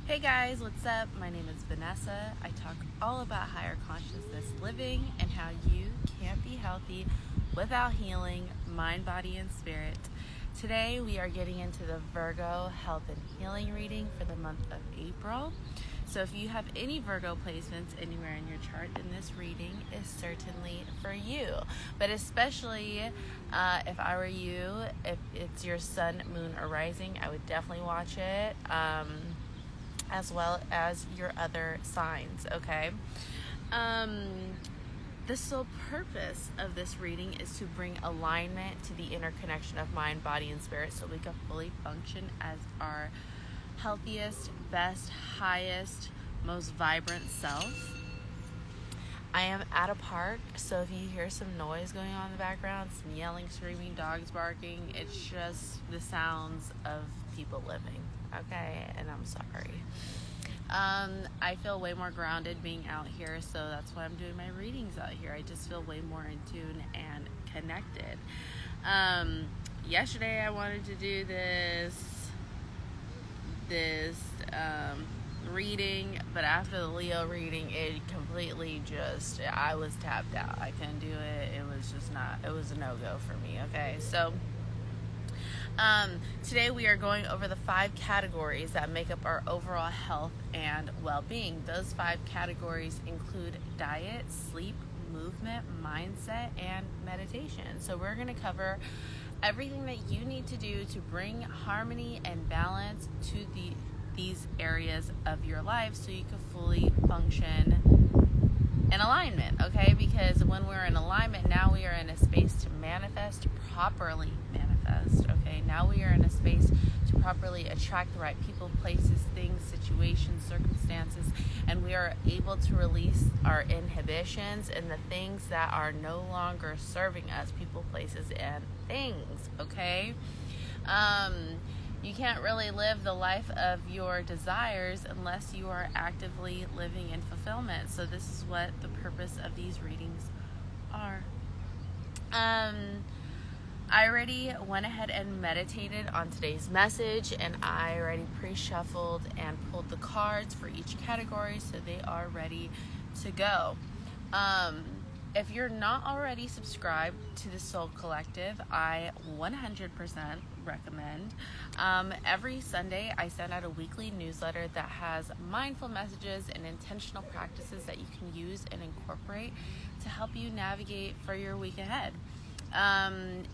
Hey guys, what's up? My name is Vanessa. I talk all about higher consciousness living and how you can be healthy without healing mind, body, and spirit. Today we are getting into the Virgo health and healing reading for the month of April. So if you have any Virgo placements anywhere in your chart, then this reading is certainly for you. But especially if I were you, if it's your sun, moon, or rising, I would definitely watch it. As well as your other signs, okay? The sole purpose of this reading is to bring alignment to the interconnection of mind, body, and spirit so we can fully function as our healthiest, best, highest, most vibrant self. I am at a park, so if you hear some noise going on in the background, some yelling, screaming, dogs barking, it's just the sounds of people living, okay? And I'm sorry. I feel way more grounded being out here, so that's why I'm doing my readings out here. I just feel way more in tune and connected. Yesterday I wanted to do this reading, but after the Leo reading, it completely just, I was tapped out. I couldn't do it. It was a no-go for me, okay? So today we are going over the 5 categories that make up our overall health and well-being. Those 5 categories include diet, sleep, movement, mindset, and meditation. So we're going to cover everything that you need to do to bring harmony and balance to these areas of your life so you can fully function in alignment, okay? Because when we're in alignment, now we are in a space to properly manifest, okay? Now we are in a space to properly attract the right people, places, things, situations, circumstances, and we are able to release our inhibitions and the things that are no longer serving us, people, places, and things, okay? You can't really live the life of your desires unless you are actively living in fulfillment. So this is what the purpose of these readings are. I already went ahead and meditated on today's message, and I already pre-shuffled and pulled the cards for each category so they are ready to go. If you're not already subscribed to the Soul Collective, I 100% recommend. Every Sunday, I send out a weekly newsletter that has mindful messages and intentional practices that you can use and incorporate to help you navigate for your week ahead.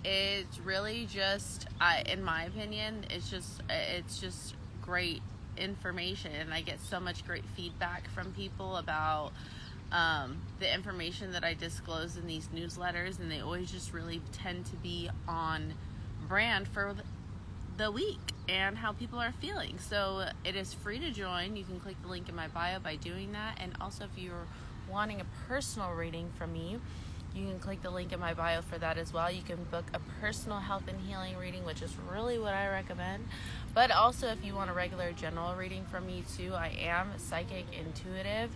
It's really just, in my opinion, it's just great information, and I get so much great feedback from people about the information that I disclose in these newsletters, and they always just really tend to be on brand for the week and how people are feeling. So it is free to join. You can click the link in my bio by doing that, and also if you're wanting a personal reading from me, you can click the link in my bio for that as well. You can book a personal health and healing reading, which is really what I recommend. But also if you want a regular general reading from me too, I am psychic intuitive.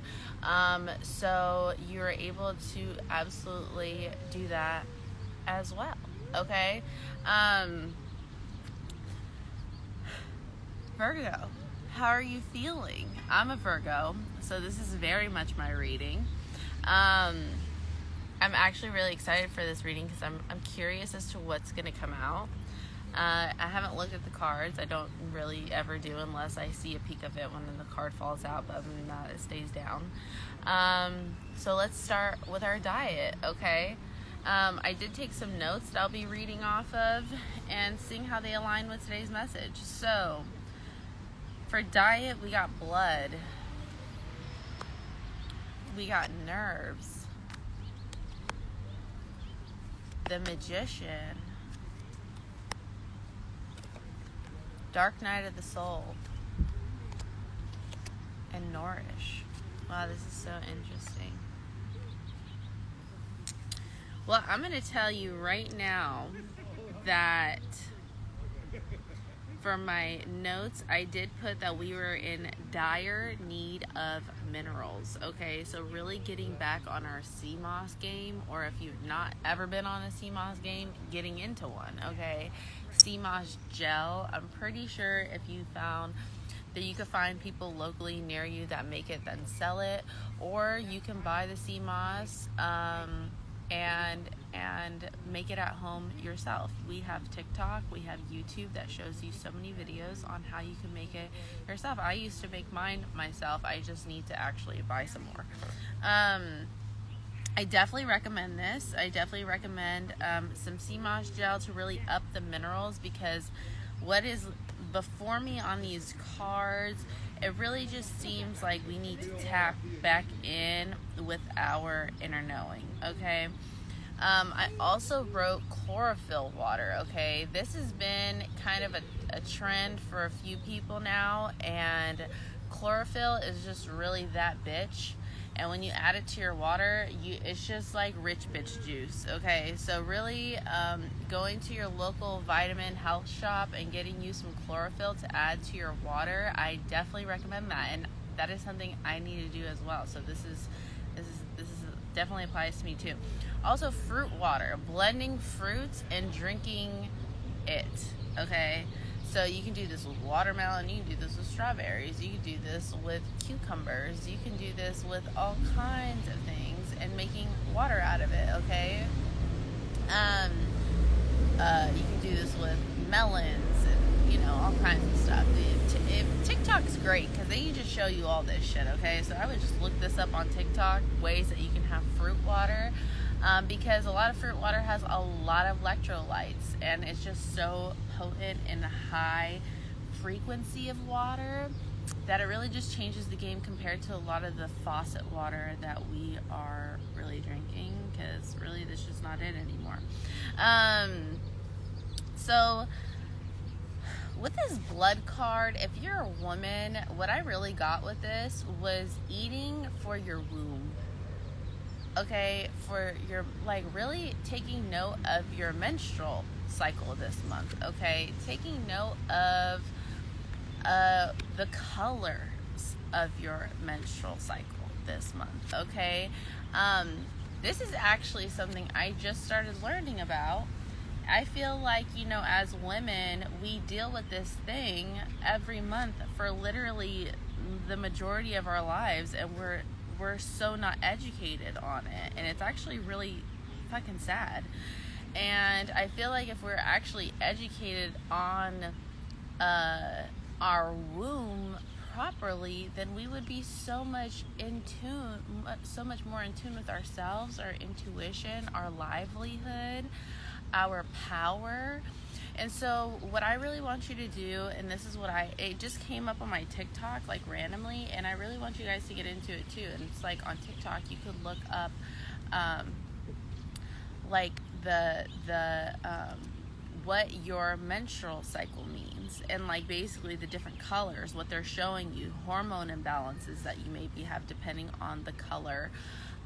So you're able to absolutely do that as well. Okay? Virgo, how are you feeling? I'm a Virgo, so this is very much my reading. I'm actually really excited for this reading because I'm curious as to what's going to come out. I haven't looked at the cards. I don't really ever do unless I see a peek of it when the card falls out, but other than that, it stays down. So let's start with our diet, okay? I did take some notes that I'll be reading off of and seeing how they align with today's message. So, for diet, we got blood. We got nerves. The Magician, Dark Night of the Soul, and Nourish. Wow, this is so interesting. Well, I'm going to tell you right now that for my notes, I did put that we were in dire need of minerals. Okay, so really getting back on our sea moss game, or if you've not ever been on a sea moss game, getting into one. Okay, sea moss gel. I'm pretty sure if you found that you can find people locally near you that make it, then sell it, or you can buy the sea moss and make it at home yourself. We have TikTok, we have YouTube that shows you so many videos on how you can make it yourself. I used to make mine myself. I just need to actually buy some more. I definitely recommend this. I definitely recommend some sea moss gel to really up the minerals, because what is before me on these cards, it really just seems like we need to tap back in with our inner knowing, okay? I also wrote chlorophyll water, okay? This has been kind of a trend for a few people now, and chlorophyll is just really that bitch. And when you add it to your water, it's just like rich bitch juice, okay? So really, going to your local vitamin health shop and getting you some chlorophyll to add to your water, I definitely recommend that. And that is something I need to do as well. So this is definitely applies to me too. Also, fruit water, blending fruits and drinking it, okay? So you can do this with watermelon, you can do this with strawberries, you can do this with cucumbers, you can do this with all kinds of things and making water out of it, okay? You can do this with melons and, you know, all kinds of stuff. TikTok's great because they just show you all this shit, okay? So I would just look this up on TikTok, ways that you can have fruit water. Because a lot of fruit water has a lot of electrolytes, and it's just so potent in the high frequency of water that it really just changes the game compared to a lot of the faucet water that we are really drinking, because really this is just not it anymore. So with this blood card, if you're a woman, what I really got with this was eating for your womb. Okay, for your, like, really taking note of your menstrual cycle this month, okay? Taking note of the colors of your menstrual cycle this month, okay? This is actually something I just started learning about. I feel like, you know, as women, we deal with this thing every month for literally the majority of our lives, and we're so not educated on it, and it's actually really fucking sad. And I feel like if we're actually educated on our womb properly, then we would be so much more in tune with ourselves, our intuition, our livelihood, our power. And so what I really want you to do, and this is what it just came up on my TikTok, like, randomly, and I really want you guys to get into it too. And it's like, on TikTok, you could look up, like, what your menstrual cycle means, and, like, basically the different colors, what they're showing you, hormone imbalances that you maybe have depending on the color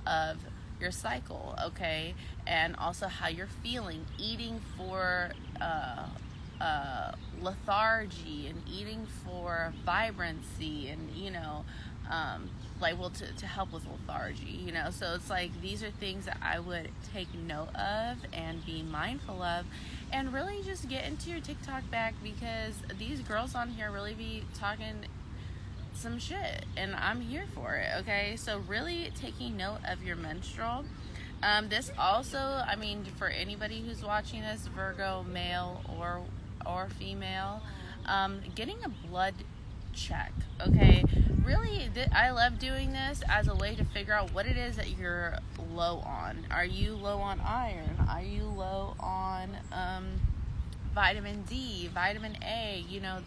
of your cycle, okay? And also how you're feeling, eating for lethargy, and eating for vibrancy, and, you know, like, well, to help with lethargy, you know. So it's like, these are things that I would take note of and be mindful of, and really just get into your TikTok back, because these girls on here really be talking some shit, and I'm here for it, okay? So really taking note of your menstrual. This also, I mean, for anybody who's watching this, Virgo, male or female, getting a blood check, okay? Really, I love doing this as a way to figure out what it is that you're low on. Are you low on iron? Are you low on vitamin D, vitamin A? You know,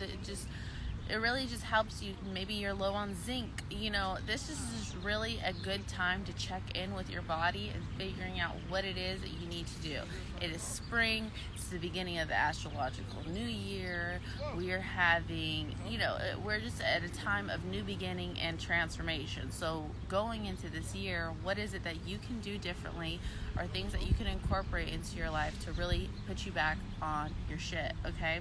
it really just helps you. Maybe you're low on zinc. You know, this is just really a good time to check in with your body and figuring out what it is that you need to do. It is spring. It's the beginning of the astrological new year. We are having, you know, we're just at a time of new beginning and transformation. So going into this year, what is it that you can do differently, or things that you can incorporate into your life to really put you back on your shit, okay?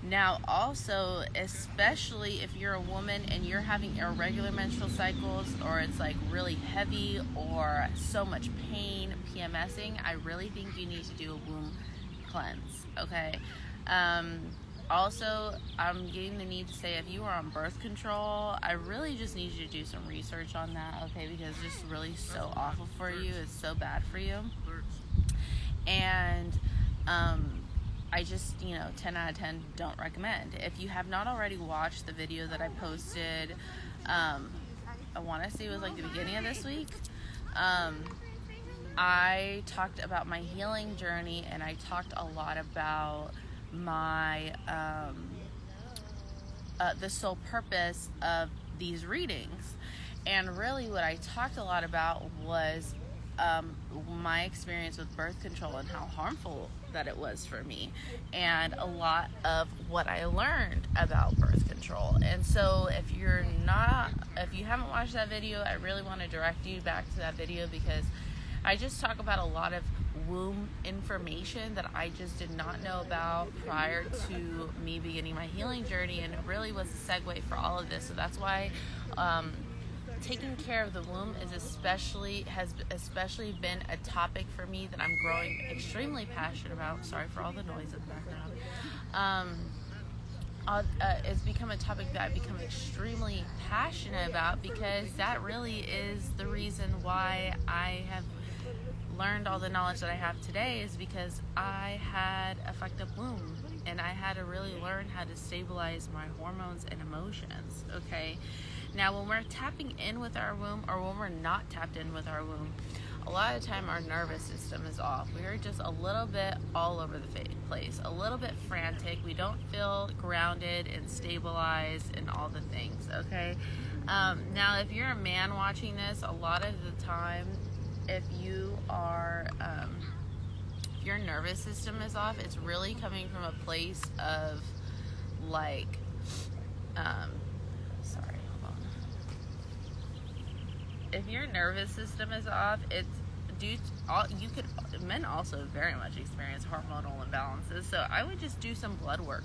Now, also, especially if you're a woman and you're having irregular menstrual cycles, or it's like really heavy or so much pain, PMSing, I really think you need to do a womb cleanse, okay? Also, I'm getting the need to say, if you are on birth control, I really just need you to do some research on that, okay? Because it's just really so awful for you. It's so bad for you. And I just, 10 out of 10 don't recommend. If you have not already watched the video that I posted, I want to say it was like the beginning of this week, I talked about my healing journey, and I talked a lot about my the sole purpose of these readings. And really what I talked a lot about was my experience with birth control and how harmful that it was for me, and a lot of what I learned about birth control. And so if you haven't watched that video, I really want to direct you back to that video, because I just talk about a lot of womb information that I just did not know about prior to me beginning my healing journey, and it really was a segue for all of this. So that's why taking care of the womb has especially been a topic for me that I'm growing extremely passionate about. Sorry for all the noise in the background. It's become a topic that I've become extremely passionate about, because that really is the reason why I have learned all the knowledge that I have today, is because I had a fucked up womb, and I had to really learn how to stabilize my hormones and emotions, okay? Now, when we're tapping in with our womb, or when we're not tapped in with our womb, a lot of the time our nervous system is off. We're just a little bit all over the place, a little bit frantic. We don't feel grounded and stabilized and all the things, okay? Now, if you're a man watching this, a lot of the time, if your nervous system is off, it's really coming from a place of like, if your nervous system is off, it's men also very much experience hormonal imbalances. So I would just do some blood work.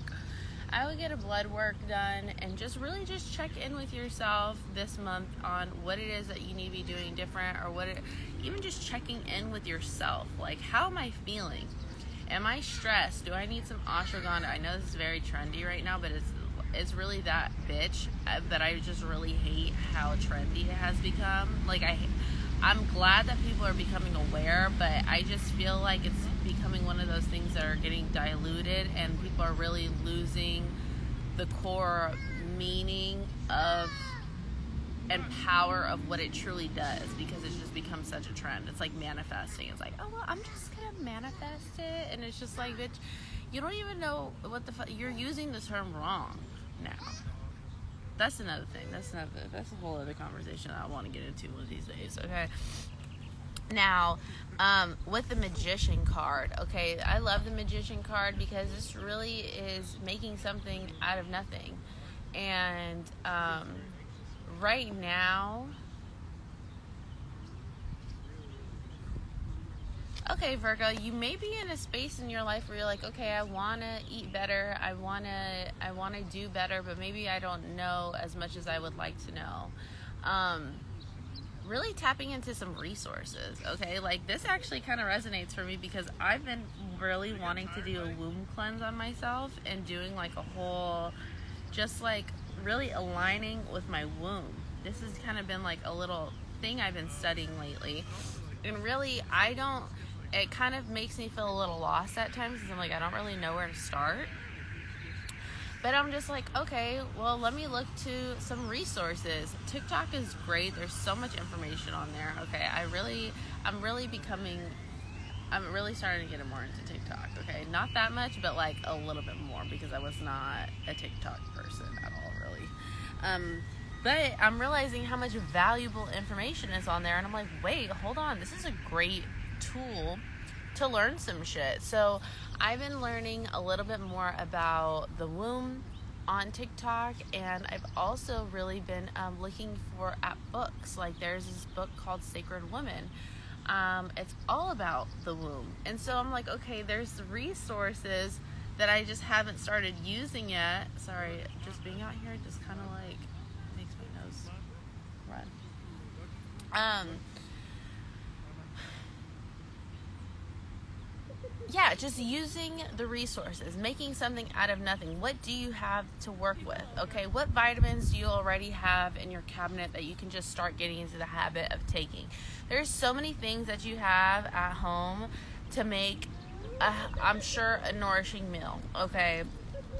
I would get a blood work done and just check in with yourself this month on what it is that you need to be doing different, or even just checking in with yourself. Like, how am I feeling? Am I stressed? Do I need some ashwagandha? I know this is very trendy right now, but it's really that bitch that I just really hate how trendy it has become. Like, I'm glad that people are becoming aware, but I just feel like it's becoming one of those things that are getting diluted, and people are really losing the core meaning of and power of what it truly does, because it's just become such a trend. It's like manifesting. It's like, oh, well, I'm just gonna manifest it, and it's just like, bitch, you don't even know what the fuck, you're using the term wrong now. That's another thing. That's a whole other conversation that I want to get into one of these days, okay? Now, with the Magician card, okay, I love the Magician card because this really is making something out of nothing. And right now, okay, Virgo, you may be in a space in your life where you're like, okay, I want to eat better, I want to do better, but maybe I don't know as much as I would like to know. Really tapping into some resources, okay? Like, this actually kind of resonates for me because I've been really wanting to do a womb cleanse on myself and doing like a whole, just like really aligning with my womb. This has kind of been like a little thing I've been studying lately. And really, it kind of makes me feel a little lost at times because I'm like, I don't really know where to start. But I'm just like, okay, well, let me look to some resources. TikTok is great. There's so much information on there. Okay, I'm really starting to get more into TikTok. Okay, not that much, but like a little bit more, because I was not a TikTok person at all, really. But I'm realizing how much valuable information is on there, and I'm like, wait, hold on, this is a great tool to learn some shit. So I've been learning a little bit more about the womb on TikTok, and I've also really been looking at books. Like, there's this book called Sacred Women. It's all about the womb. And so I'm like, okay, there's resources that I just haven't started using yet. Sorry, just being out here just kind of like makes my nose run. yeah, just using the resources, making something out of nothing. What do you have to work with? Okay, what vitamins do you already have in your cabinet that you can just start getting into the habit of taking? There's so many things that you have at home to make, I'm sure, a nourishing meal. Okay,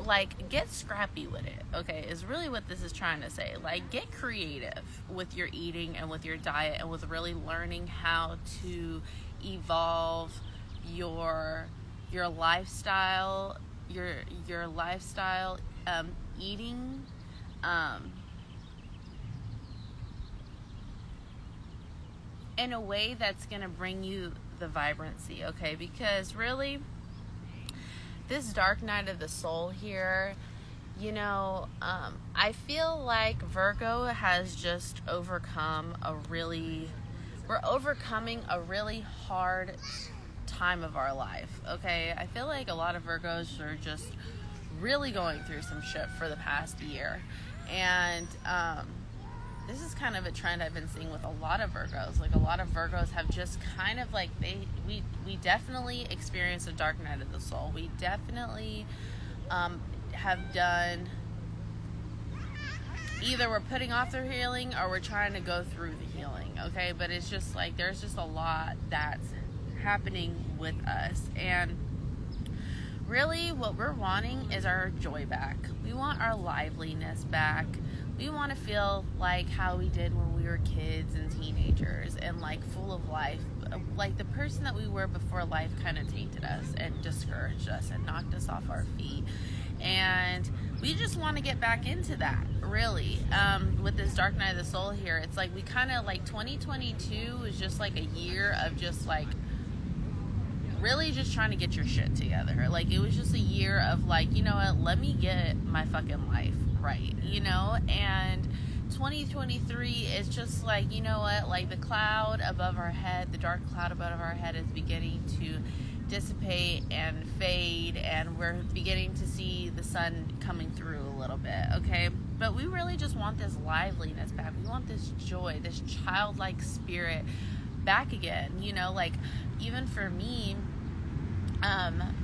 like, get scrappy with it, okay, is really what this is trying to say. Like, get creative with your eating and with your diet and with really learning how to evolve your lifestyle, your lifestyle, eating, in a way that's going to bring you the vibrancy, okay? Because really, this dark night of the soul here, I feel like Virgo has just we're overcoming a really hard time of our life, okay? I feel like a lot of Virgos are just really going through some shit for the past year. And this is kind of a trend I've been seeing with a lot of Virgos. Like, a lot of Virgos have just kind of like, we definitely experienced a dark night of the soul. We definitely have done, either we're putting off their healing or we're trying to go through the healing, okay? But it's just like, there's just a lot that's happening with us. And really what we're wanting is our joy back. We want our liveliness back. We want to feel like how we did when we were kids and teenagers and like full of life, like the person that we were before life kind of tainted us and discouraged us and knocked us off our feet. And we just want to get back into that, really. With this dark night of the soul here, it's like we kind of like 2022 was just like a year of just like really just trying to get your shit together. Like, it was just a year of like, you know what, let me get my fucking life right, and 2023 is just like, you know what, like the cloud above our head, the dark cloud above our head is beginning to dissipate and fade, and we're beginning to see the sun coming through a little bit, okay? But we really just want this liveliness back. We want this joy, this childlike spirit back again, like, even for me,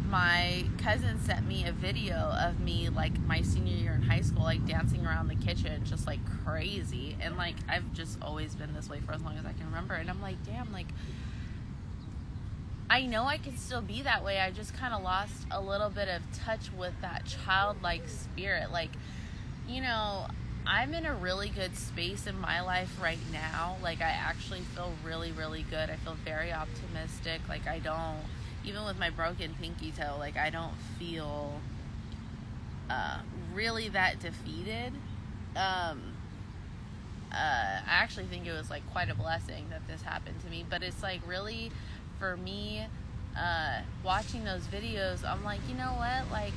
my cousin sent me a video of me, like, my senior year in high school, like, dancing around the kitchen just like crazy. And like, I've just always been this way for as long as I can remember. And I'm like, damn, like, I know I can still be that way. I just kind of lost a little bit of touch with that childlike spirit. Like, I'm in a really good space in my life right now. Like, I actually feel really, really good. I feel very optimistic. Like, I don't, even with my broken pinky toe, like, I don't feel really that defeated. I actually think it was like quite a blessing that this happened to me. But it's like, really, for me, watching those videos, I'm like, you know what, like,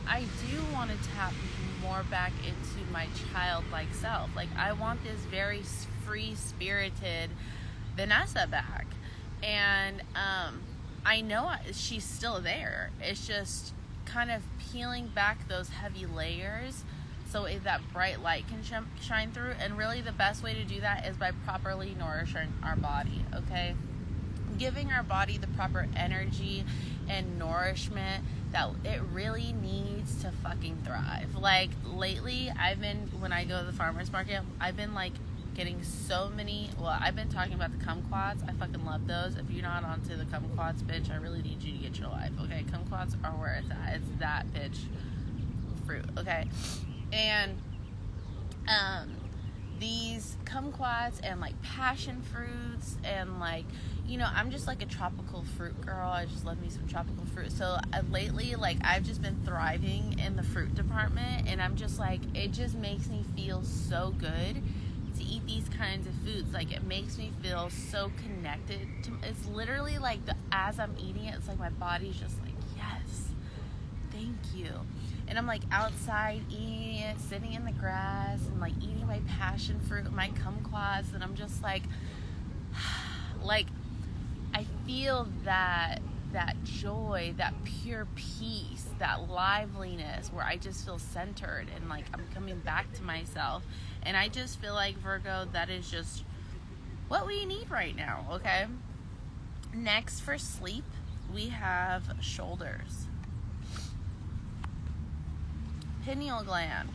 I do want to tap more back into my childlike self. Like, I want this very free-spirited Vanessa back. And I know she's still there. It's just kind of peeling back those heavy layers so that bright light can shine through. And really the best way to do that is by properly nourishing our body, okay? Giving our body the proper energy and nourishment that it really needs to fucking thrive. Like, lately, when I go to the farmer's market, I've been like getting so many, I've been talking about the kumquats. I fucking love those. If you're not onto the kumquats, bitch, I really need you to get your life, okay? Kumquats are where it's at. It's that bitch fruit, okay? And these kumquats and like passion fruits and like, I'm just like a tropical fruit girl. I just love me some tropical fruit. So lately, like, I've just been thriving in the fruit department, and I'm just like, it just makes me feel so good to eat these kinds of foods. Like, it makes me feel so connected to, it's literally like as I'm eating it, it's like my body's just like, yes, thank you. And I'm like outside eating it, sitting in the grass and like eating my passion fruit, my kumquats, and I'm just like I feel that joy, that pure peace, that liveliness where I just feel centered and like I'm coming back to myself. And I just feel like, Virgo, that is just what we need right now, okay? Next, for sleep, we have shoulders, pineal gland,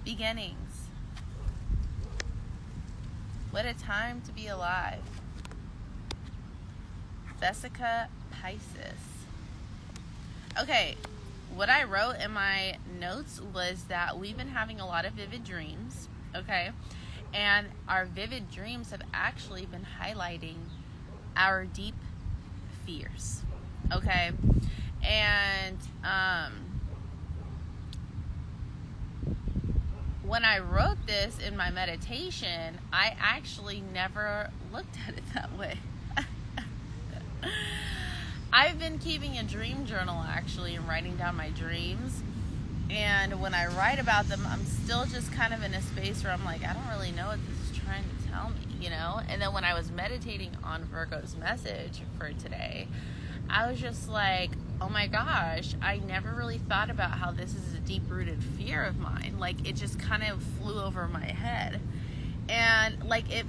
beginnings, what a time to be alive, Vesica Pisces. Okay, what I wrote in my notes was that we've been having a lot of vivid dreams, okay? And our vivid dreams have actually been highlighting our deep fears, okay? And when I wrote this in my meditation, I actually never looked at it that way. I've been keeping a dream journal actually and writing down my dreams. And when I write about them, I'm still just kind of in a space where I'm like, I don't really know what this is trying to tell me, you know? And then when I was meditating on Virgo's message for today, I was just like, oh my gosh, I never really thought about how this is a deep-rooted fear of mine. Like, it just kind of flew over my head. And like, it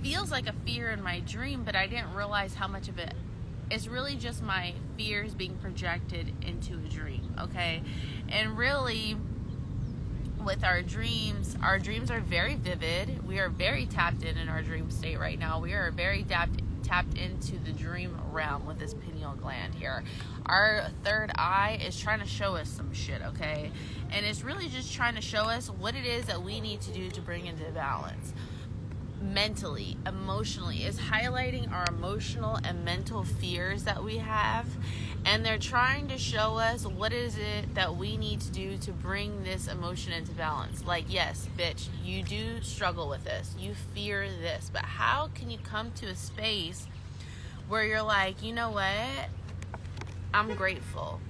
feels like a fear in my dream, but I didn't realize how much of it is really just my fears being projected into a dream, okay? And really, with our dreams are very vivid. We are very tapped in our dream state right now. We are very tapped into the dream realm with this pineal gland here. Our third eye is trying to show us some shit, okay? And it's really just trying to show us what it is that we need to do to bring into balance. Mentally, emotionally, is highlighting our emotional and mental fears that we have, and they're trying to show us what is it that we need to do to bring this emotion into balance. Like, yes, bitch, you do struggle with this, you fear this, but how can you come to a space where you're like, you know what, I'm grateful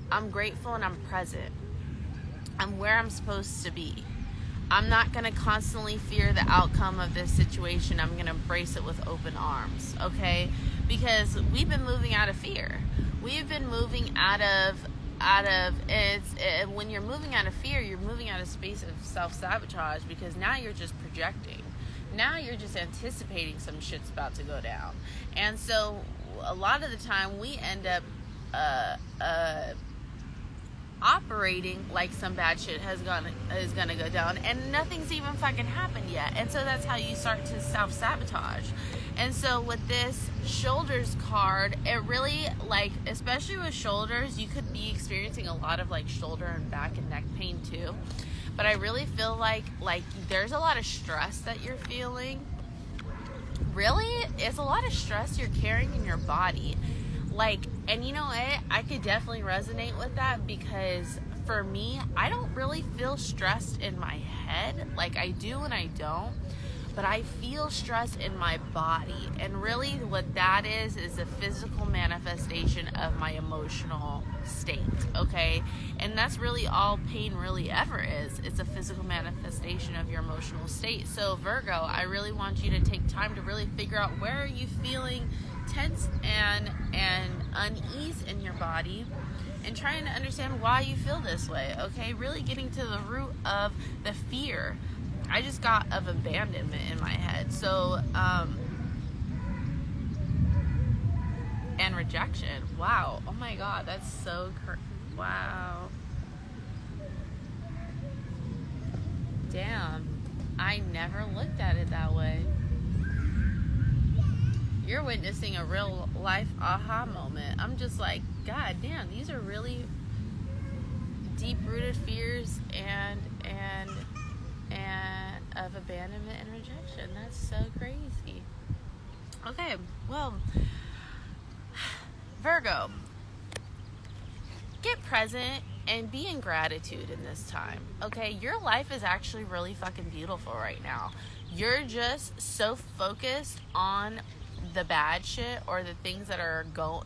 and I'm present, I'm where I'm supposed to be. I'm not going to constantly fear the outcome of this situation. I'm going to embrace it with open arms, okay? Because we've been moving out of fear. We've been moving out of when you're moving out of fear, you're moving out of space of self-sabotage, because now you're just projecting. Now you're just anticipating some shit's about to go down. And so a lot of the time we end up operating like some bad shit is gonna go down, and nothing's even fucking happened yet. And so that's how you start to self-sabotage. And so with this shoulders card, it really, like, especially with shoulders, you could be experiencing a lot of like shoulder and back and neck pain too. But I really feel like there's a lot of stress that you're feeling. Really, it's a lot of stress you're carrying in your body. Like, and you know what? I could definitely resonate with that, because for me, I don't really feel stressed in my head. Like, I do and I don't, but I feel stress in my body. And really what that is a physical manifestation of my emotional state, okay? And that's really all pain really ever is. It's a physical manifestation of your emotional state. So Virgo, I really want you to take time to really figure out, where are you feeling tense and unease in your body, and trying to understand why you feel this way, okay? Really getting to the root of the fear. I just got of abandonment in my head. So, and rejection. Wow. Oh my God, that's so wow. Damn. I never looked at it that way. You're witnessing a real life aha moment. I'm just like, God damn, these are really deep-rooted fears and of abandonment and rejection. That's so crazy. Okay, well, Virgo, get present and be in gratitude in this time, okay? Your life is actually really fucking beautiful right now. You're just so focused on the bad shit, or the things that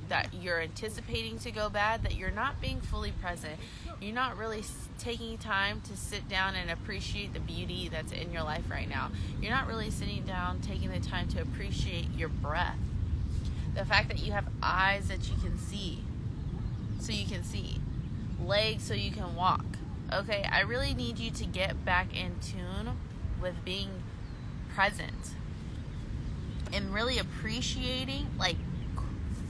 that you're anticipating to go bad, that you're not being fully present. You're not really taking time to sit down and appreciate the beauty that's in your life right now. You're not really sitting down, taking the time to appreciate your breath. The fact that you have eyes that you can see, so you can see. Legs so you can walk. Okay, I really need you to get back in tune with being present. and really appreciating, like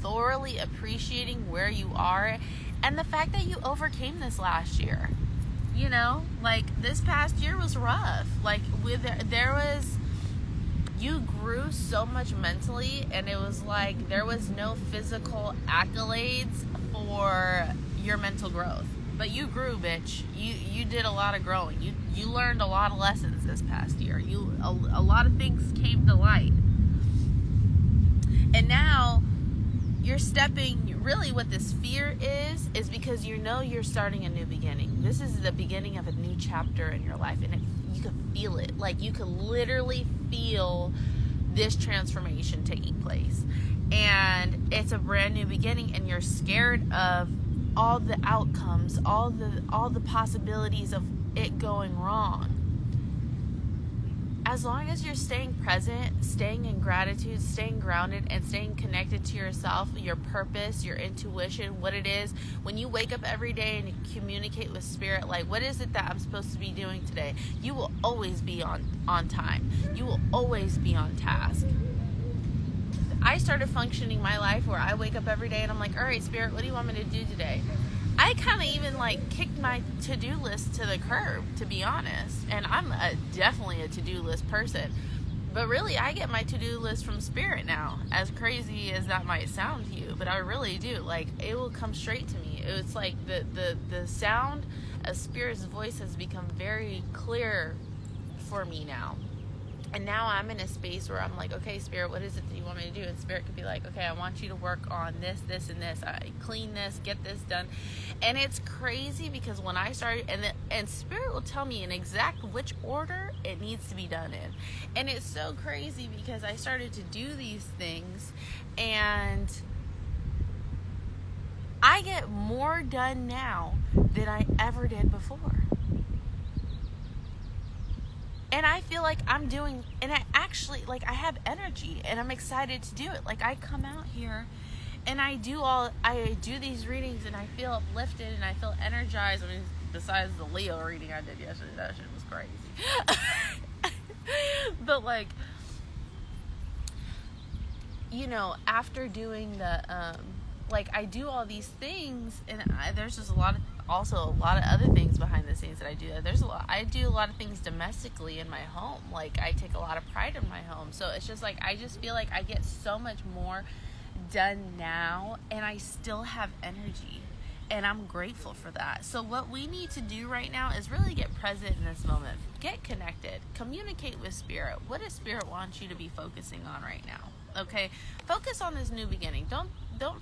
thoroughly appreciating where you are and the fact that you overcame this last year. You know, like this past year was rough. Like you grew so much mentally, and it was like there was no physical accolades for your mental growth. But you grew, bitch. You did a lot of growing. You learned a lot of lessons this past year. A lot of things came to light. And now you're stepping, really what this fear is because you know you're starting a new beginning. This is the beginning of a new chapter in your life, and you can feel it. Like you can literally feel this transformation taking place, and it's a brand new beginning, and you're scared of all the outcomes, all the possibilities of it going wrong. As long as you're staying present, staying in gratitude, staying grounded, and staying connected to yourself, your purpose, your intuition, what it is, when you wake up every day and you communicate with spirit, like, what is it that I'm supposed to be doing today? You will always be on time. You will always be on task. I started functioning my life where I wake up every day and I'm like, all right, spirit, what do you want me to do today? I kind of even like kicked my to-do list to the curb, to be honest. And I'm definitely a to-do list person. But really, I get my to-do list from spirit now. As crazy as that might sound to you, but I really do. Like, it will come straight to me. It's like the sound of spirit's voice has become very clear for me now. And now I'm in a space where I'm like, okay, spirit, what is it that you want me to do? And spirit could be like, okay, I want you to work on this, this, and this. I clean this, get this done. And it's crazy because when I started, and spirit will tell me in exact which order it needs to be done in. And it's so crazy because I started to do these things, and I get more done now than I ever did before. And I feel like I'm doing, and I actually, like, I have energy, and I'm excited to do it. Like, I come out here, and I do these readings, and I feel uplifted, and I feel energized. I mean, besides the Leo reading I did yesterday, that shit was crazy. But, like, you know, after doing the, like, I do all these things, and there's just a lot of other things behind the scenes that I do. I do a lot of things domestically in my home. Like, I take a lot of pride in my home. So it's just like, I just feel like I get so much more done now, and I still have energy, and I'm grateful for that. So what we need to do right now is really get present in this moment. Get connected. Communicate with spirit. What does spirit want you to be focusing on right now? Okay? Focus on this new beginning. Don't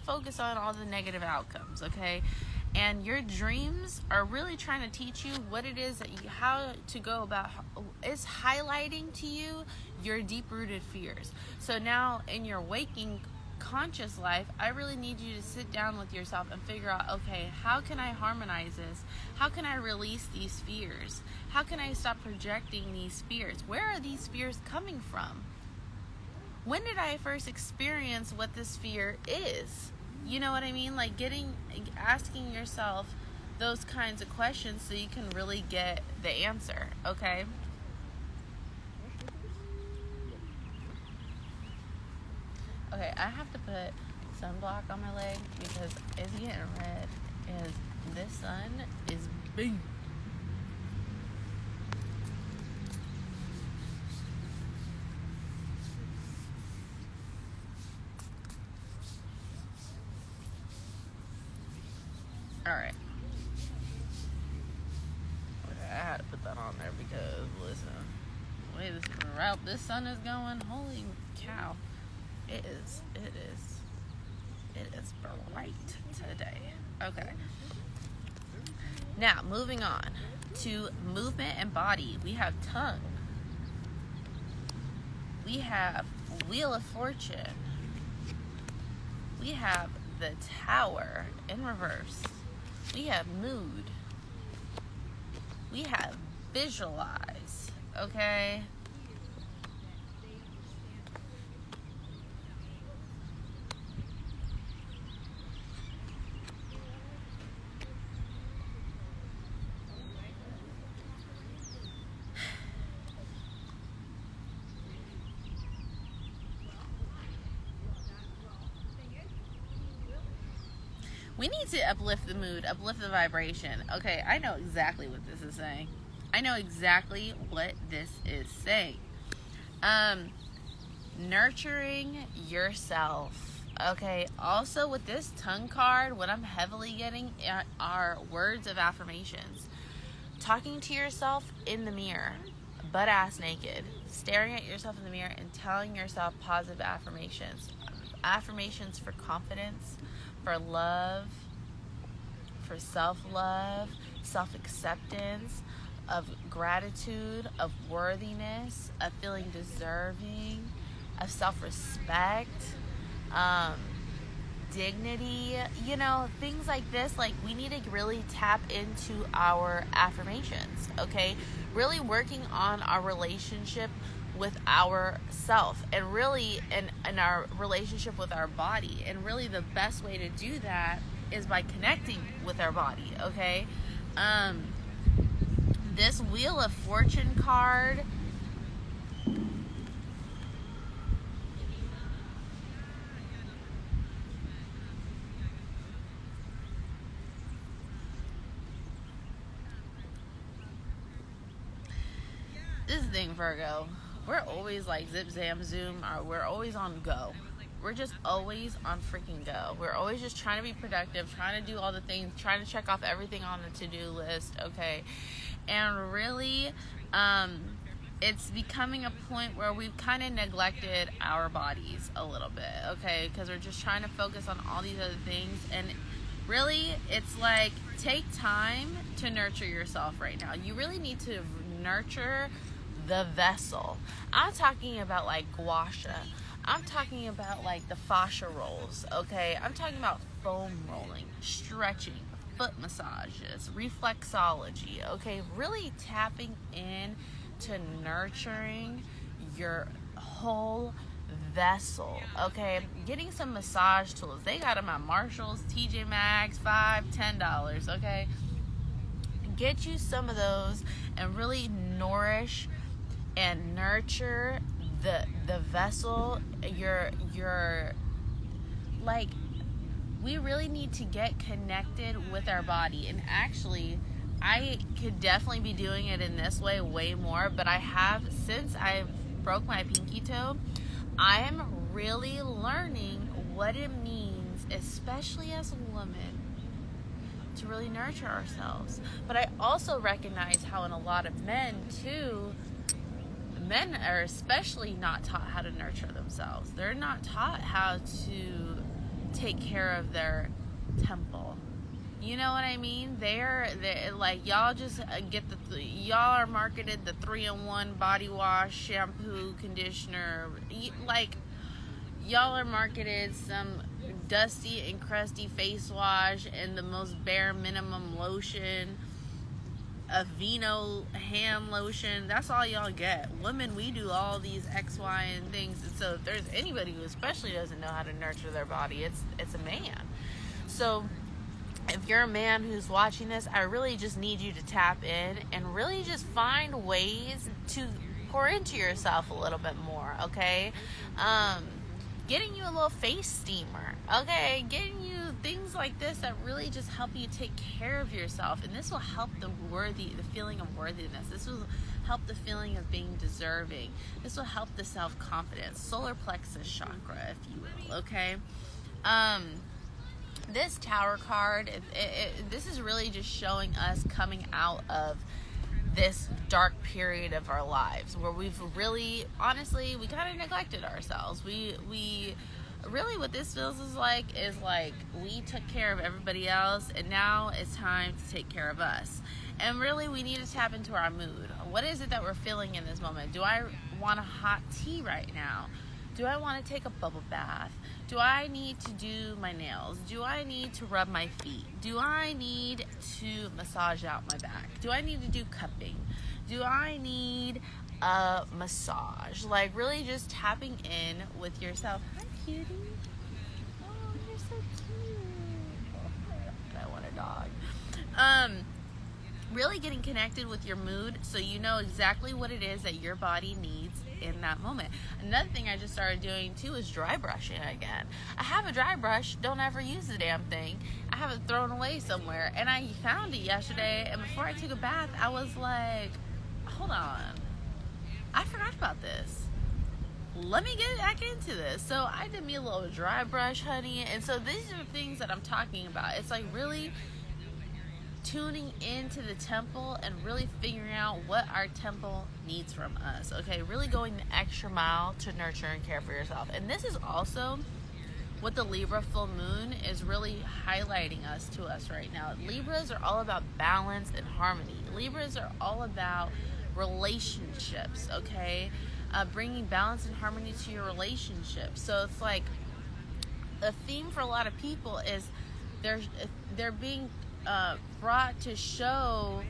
focus on all the negative outcomes, okay? And your dreams are really trying to teach you what it is that how to go about. It's highlighting to you your deep-rooted fears. So now in your waking conscious life, I really need you to sit down with yourself and figure out, okay, how can I harmonize this? How can I release these fears? How can I stop projecting these fears? Where are these fears coming from? When did I first experience what this fear is? You know what I mean? Like asking yourself those kinds of questions so you can really get the answer, okay? Okay, I have to put sunblock on my leg because it's getting red, and this sun is big. Alright. Okay, I had to put that on there because, listen, the way the route this sun is going, holy cow. It is bright today. Okay. Now, moving on to movement and body. We have tongue. We have Wheel of Fortune. We have the Tower in reverse. We have mood. We have visualize. Okay? We need to uplift the mood, uplift the vibration. Okay, I know exactly what this is saying. I know exactly what this is saying. Nurturing yourself. Okay, also with this tongue card, what I'm heavily getting are words of affirmations. Talking to yourself in the mirror, butt ass naked, staring at yourself in the mirror and telling yourself positive affirmations. Affirmations for confidence, for love, for self-love, self-acceptance, of gratitude, of worthiness, of feeling deserving, of self-respect, dignity, things like this. Like, we need to really tap into our affirmations, okay? Really working on our relationship with ourself, and really in our relationship with our body. And really the best way to do that is by connecting with our body, okay? This Wheel of Fortune card, this is the thing, Virgo. We're always like zip, zam, zoom, or we're always on go. We're just always on freaking go. We're always just trying to be productive, trying to do all the things, trying to check off everything on the to-do list, okay? And really, it's becoming a point where we've kind of neglected our bodies a little bit, okay? Because we're just trying to focus on all these other things. And really, it's like, take time to nurture yourself right now. You really need to nurture the vessel. I'm talking about like gua sha. I'm talking about like the fascia rolls, okay? I'm talking about foam rolling, stretching, foot massages, reflexology, okay? Really tapping in to nurturing your whole vessel, okay? Getting some massage tools. They got them at Marshall's, TJ Maxx, $5, $10, okay? Get you some of those and really nourish and nurture the vessel. Your like, we really need to get connected with our body. And actually, I could definitely be doing it in this way more, but I have, since I broke my pinky toe, I am really learning what it means, especially as a woman, to really nurture ourselves. But I also recognize how in a lot of men too, men are especially not taught how to nurture themselves. They're not taught how to take care of their temple. You know what I mean? They're like, y'all just get y'all are marketed the 3-in-1 body wash, shampoo, conditioner. Like, y'all are marketed some dusty and crusty face wash and the most bare minimum lotion, a Vino hand lotion. That's all y'all get. Women, we do all these X, Y, and things. And so if there's anybody who especially doesn't know how to nurture their body, it's a man. So if you're a man who's watching this, I really just need you to tap in and really just find ways to pour into yourself a little bit more, okay? Getting you a little face steamer, okay? Getting you things like this that really just help you take care of yourself. And this will help the feeling of worthiness. This will help the feeling of being deserving. This will help the self-confidence, solar plexus chakra, if you will, okay? This Tower card, this is really just showing us coming out of this dark period of our lives where we've really, honestly, we kind of neglected ourselves. We really, what this feels is like we took care of everybody else, and now it's time to take care of us. And really, we need to tap into our mood. What is it that we're feeling in this moment? Do I want a hot tea right now? Do I want to take a bubble bath? Do I need to do my nails? Do I need to rub my feet? Do I need to massage out my back? Do I need to do cupping? Do I need a massage? Like, really just tapping in with yourself. Hi, cutie. Oh, you're so cute. Oh, I want a dog. Really getting connected with your mood so you know exactly what it is that your body needs in that moment. Another thing I just started doing too is dry brushing again. I have a dry brush, don't ever use the damn thing. I have it thrown away somewhere, and I found it yesterday, and before I took a bath, I was like, hold on, I forgot about this. Let me get back into this. So I did me a little dry brush, honey. And so these are the things that I'm talking about. It's like really tuning into the temple and really figuring out what our temple needs from us. Okay, really going the extra mile to nurture and care for yourself. And this is also what the Libra full moon is really highlighting to us right now. Libras are all about balance and harmony. Libras are all about relationships, okay? Bringing balance and harmony to your relationship. So it's like a theme for a lot of people is they're being brought to show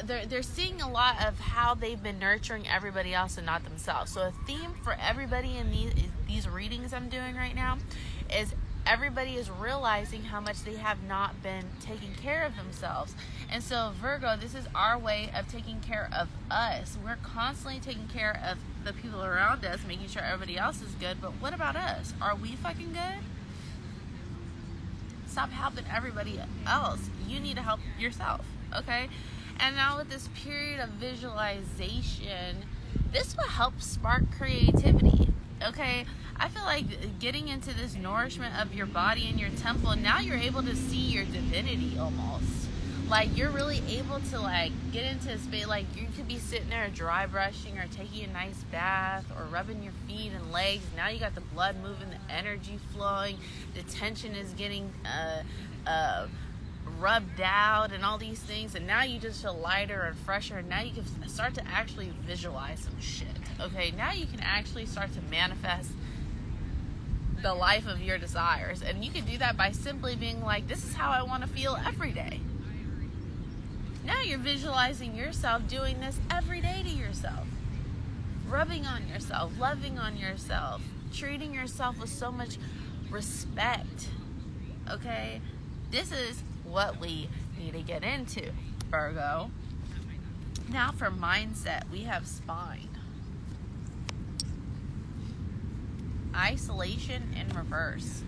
they're seeing a lot of how they've been nurturing everybody else and not themselves. So a theme for everybody in these readings I'm doing right now is everybody is realizing how much they have not been taking care of themselves. And so Virgo, this is our way of taking care of us. We're constantly taking care of the people around us, making sure everybody else is good. But what about us? Are we fucking good? Stop helping everybody else. You need to help yourself, okay? And now with this period of visualization, this will help spark creativity, okay? I feel like getting into this nourishment of your body and your temple, now you're able to see your divinity almost. Like, you're really able to, like, get into a space, like, you could be sitting there dry brushing or taking a nice bath or rubbing your feet and legs. Now you got the blood moving, the energy flowing, the tension is getting rubbed out and all these things, and now you just feel lighter and fresher, and now you can start to actually visualize some shit, okay? Now you can actually start to manifest the life of your desires, and you can do that by simply being like, this is how I want to feel every day. Now you're visualizing yourself doing this every day to yourself, rubbing on yourself, loving on yourself, treating yourself with so much respect, okay? This is what we need to get into, Virgo. Now for mindset, we have spine. Isolation in reverse.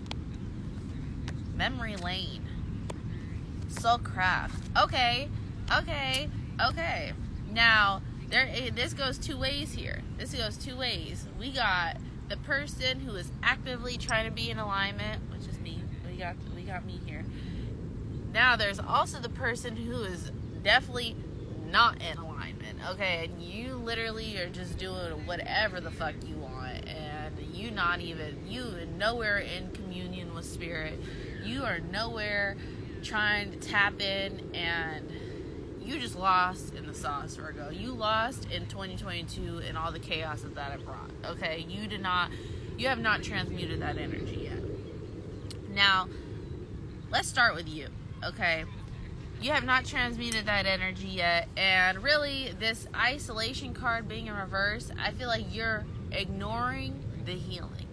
Memory lane. Soulcraft. Okay. Now, this goes two ways here. This goes two ways. We got the person who is actively trying to be in alignment, which is me. We got me here. Now, there's also the person who is definitely not in alignment, okay? And you literally are just doing whatever the fuck you want, and you nowhere in communion with spirit. You are nowhere trying to tap in, and you just lost in the sauce, Virgo. You lost in 2022 and all the chaos that it brought, okay? You have not transmuted that energy yet. Now, let's start with you, okay? You have not transmuted that energy yet, and really, this isolation card being in reverse, I feel like you're ignoring the healing.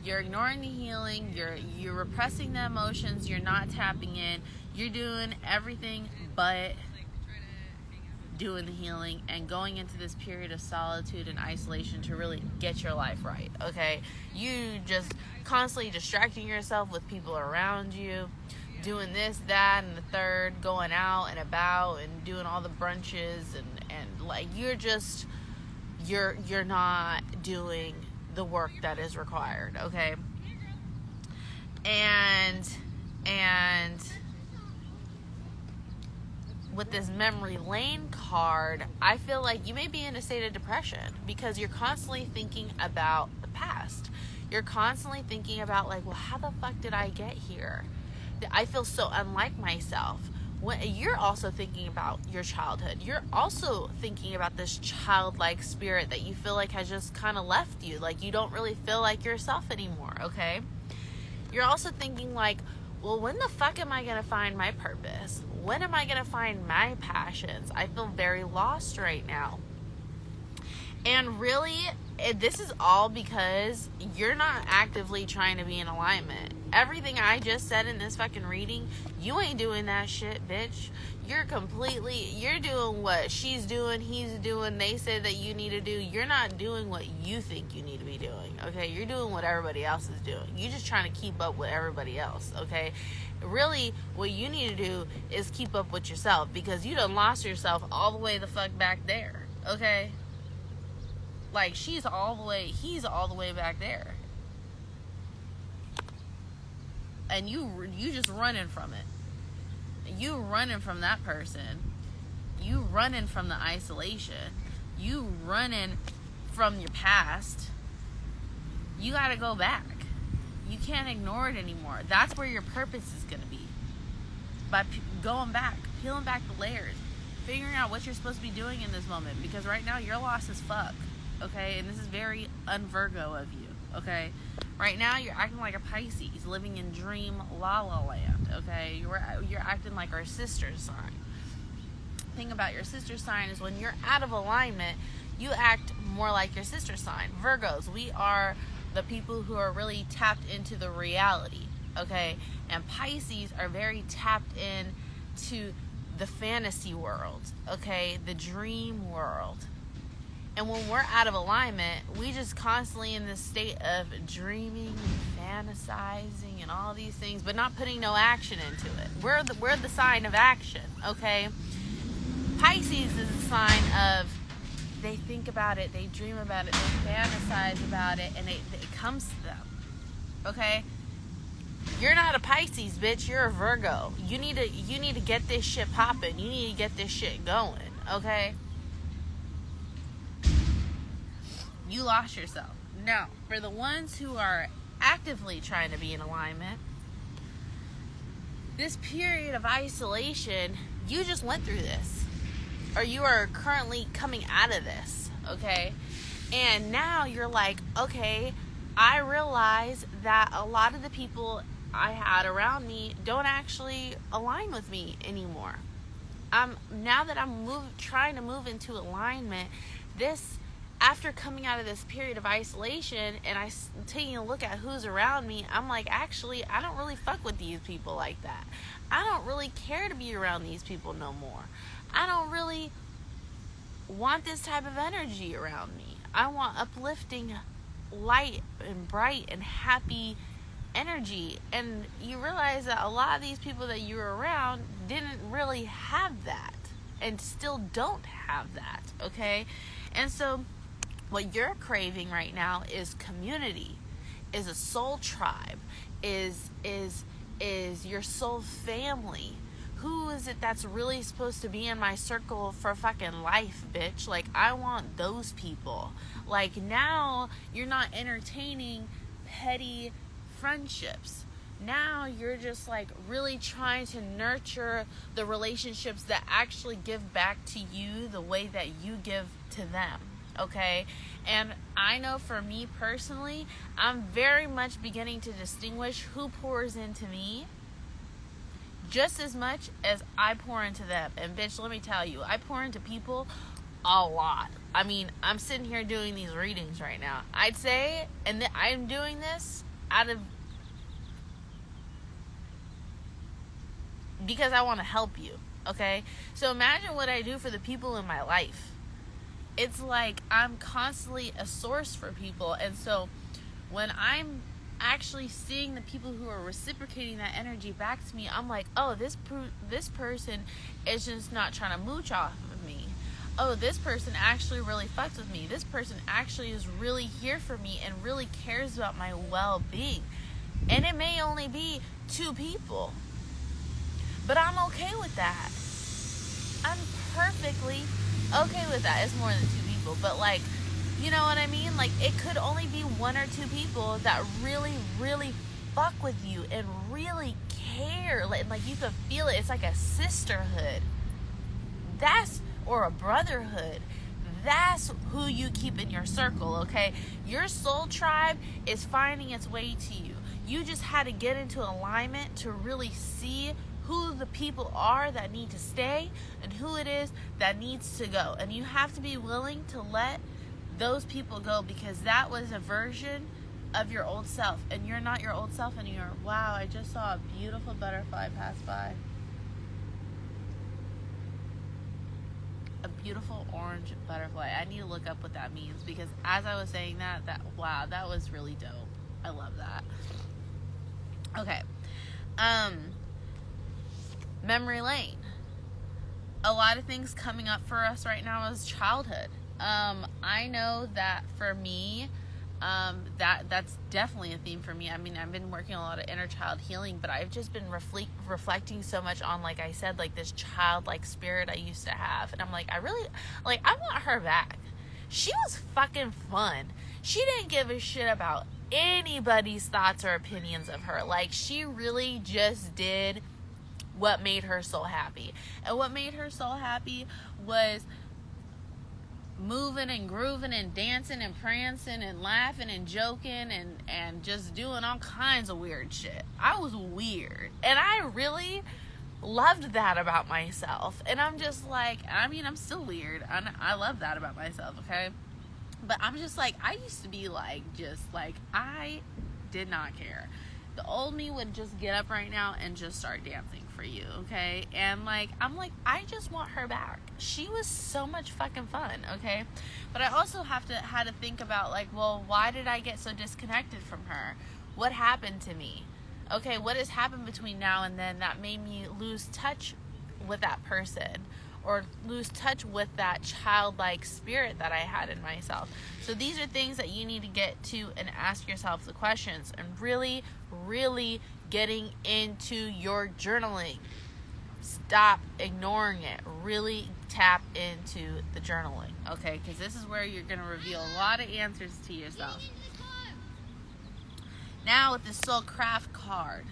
You're ignoring the healing, you're repressing the emotions, you're not tapping in, you're doing everything but doing the healing and going into this period of solitude and isolation to really get your life right, okay? You just constantly distracting yourself with people around you, doing this, that, and the third, going out and about and doing all the brunches and like you're not doing the work that is required, okay? And with this memory lane card, I feel like you may be in a state of depression because you're constantly thinking about the past. You're constantly thinking about, like, well, how the fuck did I get here? I feel so unlike myself. You're also thinking about your childhood. You're also thinking about this childlike spirit that you feel like has just kind of left you. Like, you don't really feel like yourself anymore, okay? You're also thinking, like, well, when the fuck am I going to find my purpose? When am I going to find my passions? I feel very lost right now. And really, this is all because you're not actively trying to be in alignment. everything I just said in this fucking reading, you ain't doing that shit, bitch. You're doing what she's doing, he's doing, they said that you need to do. You're not doing what you think you need to be doing, okay? You're doing what everybody else is doing. You're just trying to keep up with everybody else, okay? Really, what you need to do is keep up with yourself, because you done lost yourself all the way the fuck back there, okay? Like, he's all the way back there. And you just running from it. You running from that person. You running from the isolation. You running from your past. You gotta go back. You can't ignore it anymore. That's where your purpose is gonna be. By going back, peeling back the layers, figuring out what you're supposed to be doing in this moment. Because right now you're lost as fuck. Okay? And this is very un-Virgo of you. Okay? Right now, you're acting like a Pisces, living in dream la-la land, okay? You're acting like our sister sign. The thing about your sister sign is when you're out of alignment, you act more like your sister sign. Virgos, we are the people who are really tapped into the reality, okay? And Pisces are very tapped into the fantasy world, okay? The dream world. And when we're out of alignment, we just constantly in this state of dreaming and fantasizing and all these things, but not putting no action into it. We're the sign of action, okay? Pisces is a sign of they think about it, they dream about it, they fantasize about it, and it comes to them, okay? You're not a Pisces, bitch. You're a Virgo. You need to get this shit popping. You need to get this shit going, okay? You lost yourself. Now, for the ones who are actively trying to be in alignment, this period of isolation, you just went through this. Or you are currently coming out of this, okay? And now you're like, okay, I realize that a lot of the people I had around me don't actually align with me anymore. Now that I'm trying to move into alignment, after coming out of this period of isolation and I'm taking a look at who's around me, I'm like, actually, I don't really fuck with these people like that. I don't really care to be around these people no more. I don't really want this type of energy around me. I want uplifting, light and bright and happy energy. And you realize that a lot of these people that you were around didn't really have that and still don't have that, okay? And so what you're craving right now is community, is a soul tribe, is your soul family. Who is it that's really supposed to be in my circle for fucking life, bitch? Like, I want those people. Like, now you're not entertaining petty friendships. Now you're just like really trying to nurture the relationships that actually give back to you the way that you give to them. Okay? And I know for me personally, I'm very much beginning to distinguish who pours into me just as much as I pour into them. And bitch, let me tell you, I pour into people a lot. I mean, I'm sitting here doing these readings right now. I'd say, and I'm doing this because I want to help you, okay? So imagine what I do for the people in my life. It's like I'm constantly a source for people. And so when I'm actually seeing the people who are reciprocating that energy back to me, I'm like, oh, this person is just not trying to mooch off of me. Oh, this person actually really fucks with me. This person actually is really here for me and really cares about my well-being. And it may only be 2 people, but I'm okay with that. I'm perfectly okay with that. It's more than 2 people, but like, you know what I mean? Like, it could only be 1 or 2 people that really, really fuck with you and really care. Like you could feel it. It's like a sisterhood. Or a brotherhood. That's who you keep in your circle, okay? Your soul tribe is finding its way to you. You just had to get into alignment to really see who the people are that need to stay and who it is that needs to go. And you have to be willing to let those people go, because that was a version of your old self, and you're not your old self anymore. Wow, I just saw a beautiful butterfly pass by. A beautiful orange butterfly. I need to look up what that means, because as I was saying that wow, that was really dope. I love that. Okay. Memory lane. A lot of things coming up for us right now is childhood. I know that for me, that's definitely a theme for me. I mean, I've been working a lot of inner child healing, but I've just been reflecting so much on, like I said, like this childlike spirit I used to have. And I'm like, I want her back. She was fucking fun. She didn't give a shit about anybody's thoughts or opinions of her. Like, she really just did what made her so happy. And what made her so happy was moving and grooving and dancing and prancing and laughing and joking and just doing all kinds of weird shit. I was weird, and I really loved that about myself. And I'm just like, I mean, I'm still weird, and I love that about myself, okay? But I'm just like, I used to be like, just like, I did not care. The old me would just get up right now and just start dancing for you, okay? And like, I'm like, I just want her back. She was so much fucking fun, okay? But I also had to think about, like, well, why did I get so disconnected from her? What happened to me? Okay, what has happened between now and then that made me lose touch with that person, or lose touch with that childlike spirit that I had in myself? So these are things that you need to get to and ask yourself the questions, and really, really getting into your journaling. Stop ignoring it. Really tap into the journaling, okay? Because this is where you're going to reveal a lot of answers to yourself. Now with the Soul Craft card,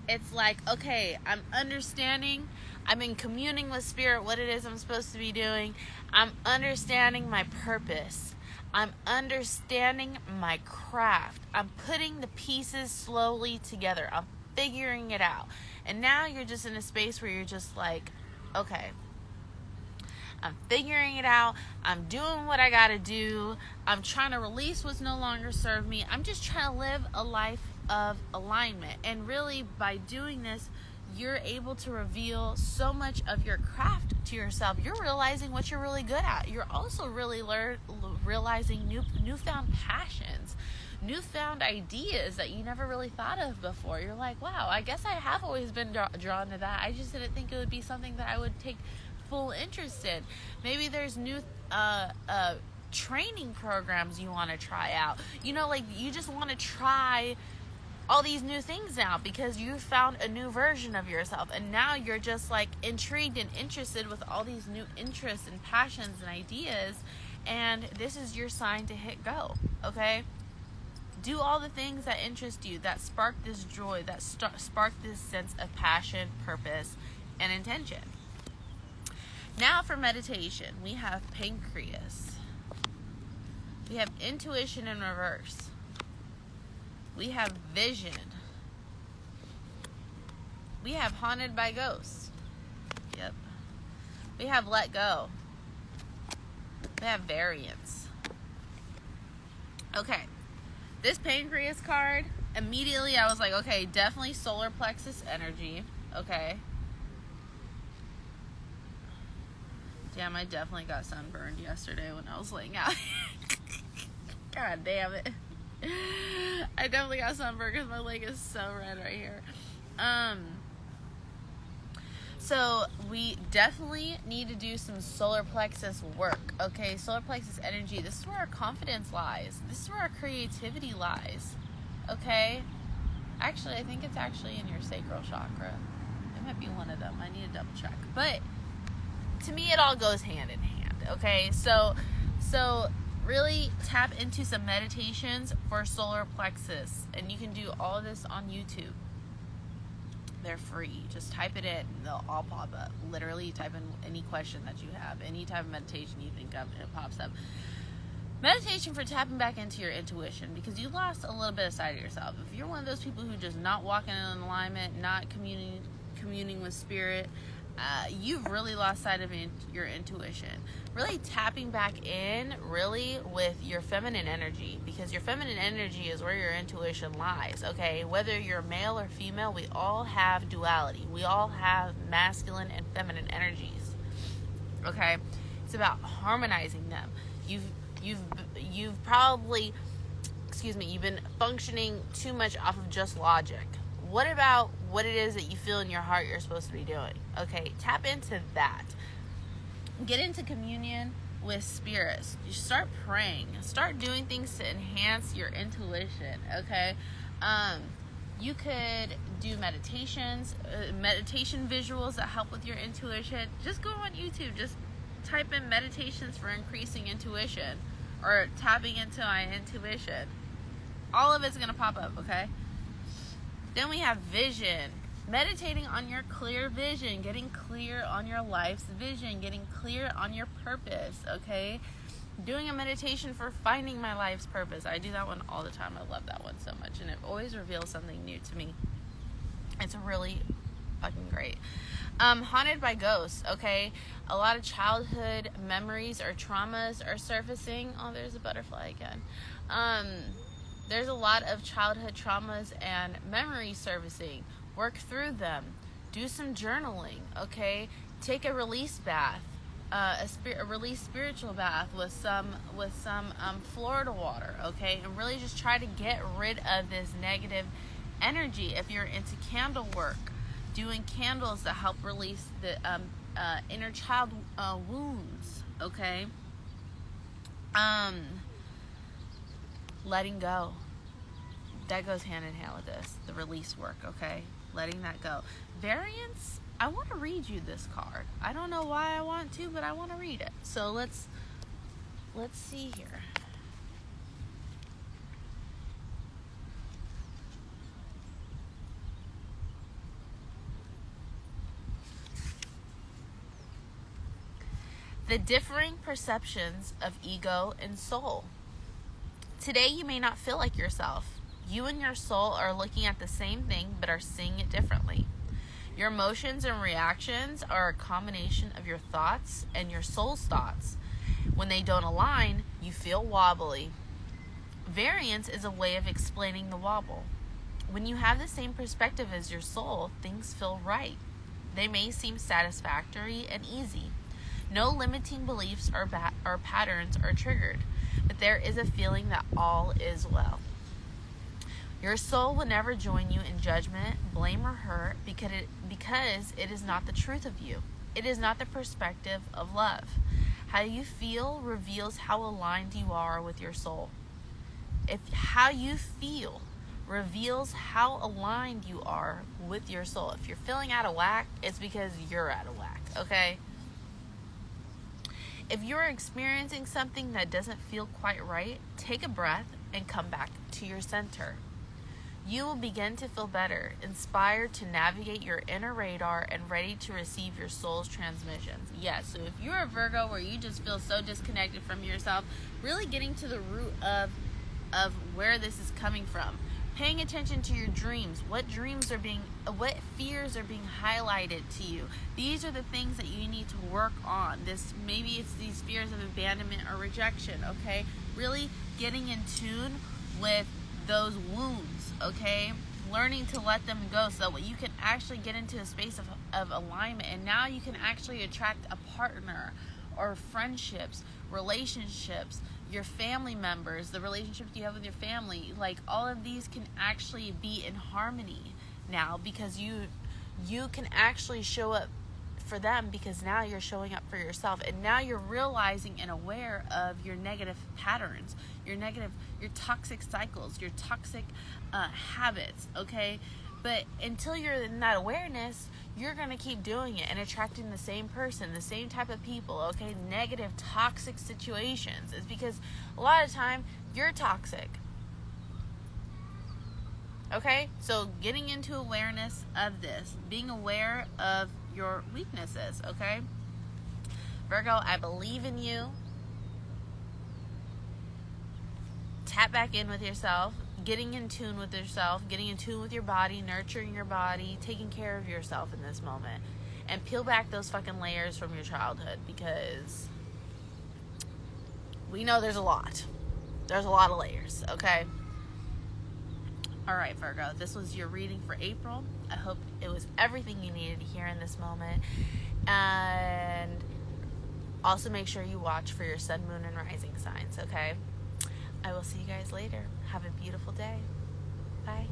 it's like, okay, I'm understanding. I've been communing with spirit what it is I'm supposed to be doing. I'm understanding my purpose. I'm understanding my craft. I'm putting the pieces slowly together. I'm figuring it out. And now you're just in a space where you're just like, okay, I'm figuring it out. I'm doing what I gotta do. I'm trying to release what's no longer serve me. I'm just trying to live a life of alignment. And really, by doing this, you're able to reveal so much of your craft to yourself. You're realizing what you're really good at. You're also really realizing newfound passions, newfound ideas that you never really thought of before. You're like, wow, I guess I have always been drawn to that. I just didn't think it would be something that I would take full interest in. Maybe there's new training programs you want to try out. You know, like, you just want to try all these new things now because you found a new version of yourself, and now you're just like intrigued and interested with all these new interests and passions and ideas, and this is your sign to hit go, okay? Do all the things that interest you, that spark this joy, that spark this sense of passion, purpose, and intention. Now for meditation, we have pancreas. We have intuition in reverse. We have vision. We have haunted by ghosts. Yep. We have let go. We have variance. Okay. This pancreas card, immediately I was like, okay, definitely solar plexus energy. Okay. Damn, I definitely got sunburned yesterday when I was laying out. God damn it. I definitely got sunburned because my leg is so red right here. So we definitely need to do some solar plexus work. Okay, solar plexus energy. This is where our confidence lies. This is where our creativity lies. Okay. Actually, I think it's actually in your sacral chakra. It might be one of them. I need to double check. But to me, it all goes hand in hand. Okay, so really tap into some meditations for solar plexus, and you can do all of this on YouTube. They're free. Just type it in and they'll all pop up. Literally type in any question that you have, any type of meditation you think of, and it pops up. Meditation for tapping back into your intuition, because you lost a little bit of side of yourself. If you're one of those people who just not walking in alignment, not communing with spirit, you've really lost sight of your intuition. Really tapping back in really with your feminine energy, because your feminine energy is where your intuition lies, okay? Whether you're male or female, we all have duality. We all have masculine and feminine energies, okay? It's about harmonizing them. You've probably, you've been functioning too much off of just logic. What about what it is that you feel in your heart you're supposed to be doing? Okay, tap into that. Get into communion with spirits. You start praying. Start doing things to enhance your intuition, okay? You could do meditations, meditation visuals that help with your intuition. Just go on YouTube. Just type in meditations for increasing intuition or tapping into my intuition. All of it's going to pop up, okay? Then we have vision. Meditating on your clear vision, getting clear on your life's vision, getting clear on your purpose, okay? Doing a meditation for finding my life's purpose. I do that one all the time. I love that one so much, and it always reveals something new to me. It's really fucking great. Haunted by ghosts, okay? A lot of childhood memories or traumas are surfacing. Oh, there's a butterfly again. There's a lot of childhood traumas and memories surfacing. Work through them. Do some journaling, okay? Take a release bath, a release spiritual bath with some Florida water, okay? And really just try to get rid of this negative energy. If you're into candle work, doing candles that help release the inner child wounds, okay? Letting go. That goes hand in hand with this, the release work, okay? Letting that go. Variance, I want to read you this card. I don't know why I want to, but I want to read it. So let's see here. The differing perceptions of ego and soul. Today you may not feel like yourself. You and your soul are looking at the same thing but are seeing it differently. Your emotions and reactions are a combination of your thoughts and your soul's thoughts. When they don't align, you feel wobbly. Variance is a way of explaining the wobble. When you have the same perspective as your soul, things feel right. They may seem satisfactory and easy. No limiting beliefs or patterns are triggered, but there is a feeling that all is well. Your soul will never join you in judgment, blame, or hurt because it is not the truth of you. It is not the perspective of love. How you feel reveals how aligned you are with your soul. If how you feel reveals how aligned you are with your soul. If you're feeling out of whack, it's because you're out of whack, okay? If you're experiencing something that doesn't feel quite right, take a breath and come back to your center. You will begin to feel better, inspired to navigate your inner radar and ready to receive your soul's transmissions. Yes, so if you're a Virgo where you just feel so disconnected from yourself, really getting to the root of where this is coming from. Paying attention to your dreams. What fears are being highlighted to you? These are the things that you need to work on. Maybe it's these fears of abandonment or rejection, okay? Really getting in tune with those wounds, okay? Learning to let them go so that you can actually get into a space of alignment, and now you can actually attract a partner or friendships, relationships, your family members, the relationships you have with your family. Like, all of these can actually be in harmony now because you can actually show up for them because now you're showing up for yourself, and now you're realizing and aware of your negative patterns, your toxic cycles, your toxic habits, okay? But until you're in that awareness, you're going to keep doing it and attracting the same person, the same type of people, okay? Negative, toxic situations. It's because a lot of time you're toxic. Okay? So getting into awareness of this, being aware of your weaknesses, okay? Virgo, I believe in you. Tap back in with yourself, getting in tune with yourself, getting in tune with your body, nurturing your body, taking care of yourself in this moment. and peel back those fucking layers from your childhood, because we know there's a lot. There's a lot of layers, okay? All right, Virgo, this was your reading for April. I hope it was everything you needed to hear in this moment. And also make sure you watch for your sun, moon, and rising signs, okay? I will see you guys later. Have a beautiful day. Bye.